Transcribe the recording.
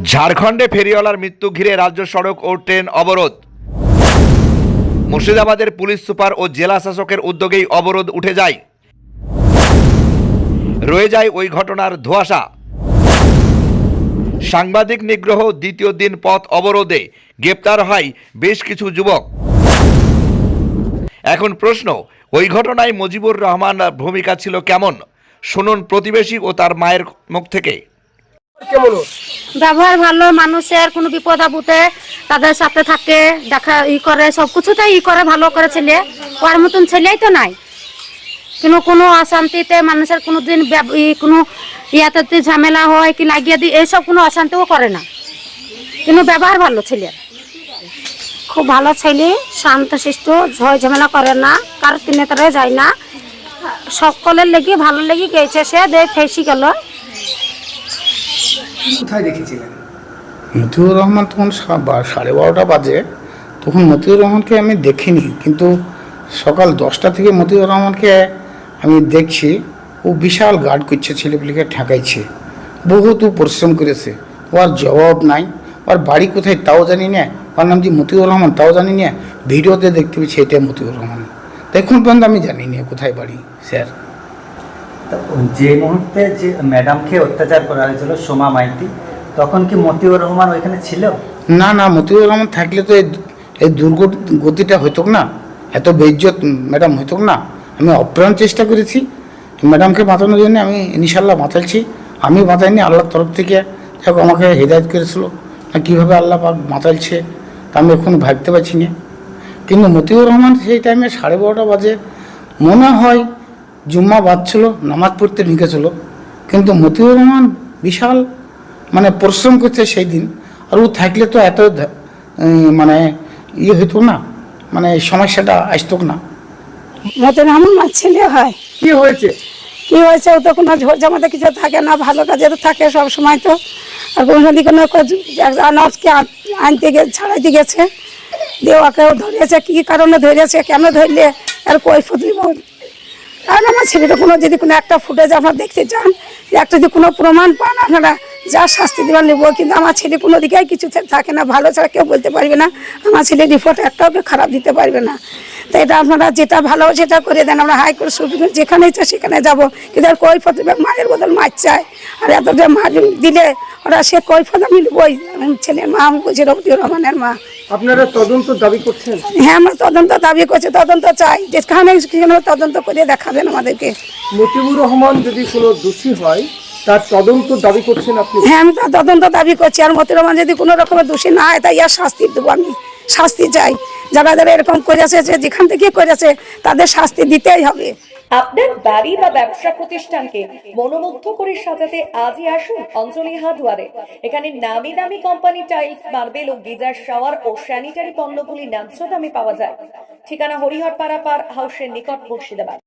ঝাড়খণ্ডে ফেরিওয়ালার মৃত্যু ঘিরে রাজ্য সড়ক ও ট্রেন অবরোধ। মুর্শিদাবাদের পুলিশ সুপার ও জেলা শাসকের উদ্যোগেই অবরোধ উঠে যায়। রয়ে যায় ওই ঘটনার ধোঁয়াশা। সাংবাদিক নিগ্রহ, দ্বিতীয় দিন পথ অবরোধে গ্রেপ্তার হয় বেশ কিছু যুবক। এখন প্রশ্ন, ওই ঘটনায় মুজিবুর রহমানের ভূমিকা ছিল কেমন? শুনুন প্রতিবেশী ও তার মায়ের মুখ থেকে। ব্যবহার ভালো, মানুষের কোনো বিপদ আপদে তাদের সাথে থাকে, দেখা করে, সবকিছুতেই করে, ভালো করে ছেলে। ওর মতন ছেলেই তো নাই। কিন্তু কোনো অশান্তিতে মানুষের কোনো দিন কোনো ইয়াতে ঝামেলা হয় কি লাগিয়ে দিই, এইসব কোনো অশান্তিও করে না। কিন্তু ব্যবহার ভালো ছেলে, খুব ভালো ছেলে, শান্তশিষ্ট, ঝয় ঝামেলা করে না, কারোর তিনে তারে যায় না, সকলের লেগে ভালো লেগে গেছে। সে দেখ ফেসি গেল। কোথায় দেখেছিলেন? মতিউর রহমান তখন 12:30 বাজে। তখন মতিউর রহমানকে আমি দেখিনি, কিন্তু সকাল 10টা থেকে মতিউর রহমানকে আমি দেখছি। ও বিশাল গার্ড করছে, ছেলেপিলেকে ঠেকাইছে, বহুত পরিশ্রম করেছে। ওর জবাব নাই। ওর বাড়ি কোথায় তাও জানি না, ওর নাম যে মতিউর রহমান তাও জানি না। ভিডিওতে দেখতে পেয়েছি এটা মতিউর রহমান। এখন পর্যন্ত আমি জানি না কোথায় বাড়ি স্যার। যে মুহূর্তে যে ম্যাডামকে অত্যাচার করা হয়েছিল সোমা মাইতি, তখন কি মতিউর রহমান ওইখানে ছিল? না না, মতিউর রহমান থাকলে তো এই দুর্গতিটা হইত না, এত বেইজ্জত ম্যাডাম হইত না। আমি অপ্রাণ চেষ্টা করেছি ম্যাডামকে বাঁচানোর জন্য। আমি ইনশাল্লাহ বাঁচাইছি। আমি বাঁচাইনি, আল্লাহর তরফ থেকে যাক আমাকে হেদায়ত করেছিল। কীভাবে আল্লাহ পাক বাঁচাইছে তা আমি এখন ভাবতে পারছি না। কিন্তু মতিউর রহমান সেই টাইমে 12:30 বাজে মনে হয় জুম্মা বাজছিল, নামাজ পড়তে ঢুকেছিল। কিন্তু মতিউর রহমান বিশাল পরিশ্রম করছে সেই দিন। আর ও থাকলে তো এত হইতো না, সমস্যাটা আসতো না। মতিউর রহমান আমার ছেলে হয়। কি হয়েছে? কি হয়েছে? ও তো কোনো ঝোর জামাতে কিছু থাকে না, ভালো কাজে তো থাকে সব সময়। তো আর কোনো আনাজকে আনতে গিয়ে ছাড়াইতে গেছে, দিয়ে ওকেও ধরেছে। কী কারণে ধরেছে, কেন ধরলে আর কই ফুটলি বল। কারণ আমার ছেলেটা যদি কোনো একটা ফুটেজ আপনারা দেখতে চান, একটা যদি কোনো প্রমাণ পান, আপনারা যা শাস্তি দেওয়ার নেব। কিন্তু আমার ছেলে কোনো দিকে কিছু থাকে না, ভালো ছাড়া কেউ বলতে পারবে না। আমার ছেলের রিপোর্ট একটাও খারাপ দিতে পারবে না। তো এটা আপনারা যেটা ভালো সেটা করে দেন। আমরা হাইকোর্ট সুপ্রিম কোর্ট যেখানে ইচ্ছা সেখানে যাবো। কিন্তু আর কৈফত মায়ের বদল মার চায়। আর এত যে মার দিলে ওরা সে কৈফত আমি নেবই। ছেলের মা, আমি বলছি মতিউর রহমানের মা। আপনারা তদন্ত দাবি করছেন? হ্যাঁ, আমরা তদন্ত দাবি করছি, তদন্ত চাই। যেখানে তদন্ত করে দেখাবেন আমাদেরকে। মতিউর রহমান যদি কোনো দোষী হয় তার তদন্ত দাবি করছেন আপনি? হ্যাঁ, আমি তার তদন্ত দাবি করছি। আর মতিউর রহমান যদি কোনো রকমের দোষী না হয়, তাই আর শাস্তি দেবো। আমি শাস্তি চাই। যারা যারা এরকম করেছে, যেখান থেকে করেছে, তাদের শাস্তি দিতেই হবে। আপনার বাড়ি বা ব্যবসা প্রতিষ্ঠানকে মনোমুগ্ধ করে সাজাতে আজই আসুন অঞ্জলি হার্ডওয়্যারে। এখানে নামি দামি কোম্পানি টাইলস, মার্বেল ও গিজার, শাওয়ার ও স্যানিটারি পণ্যগুলি ন্যায্য দামে পাওয়া যায়। ঠিকানা হরিহরপাড়া পার হাউসের নিকট, মুর্শিদাবাদ।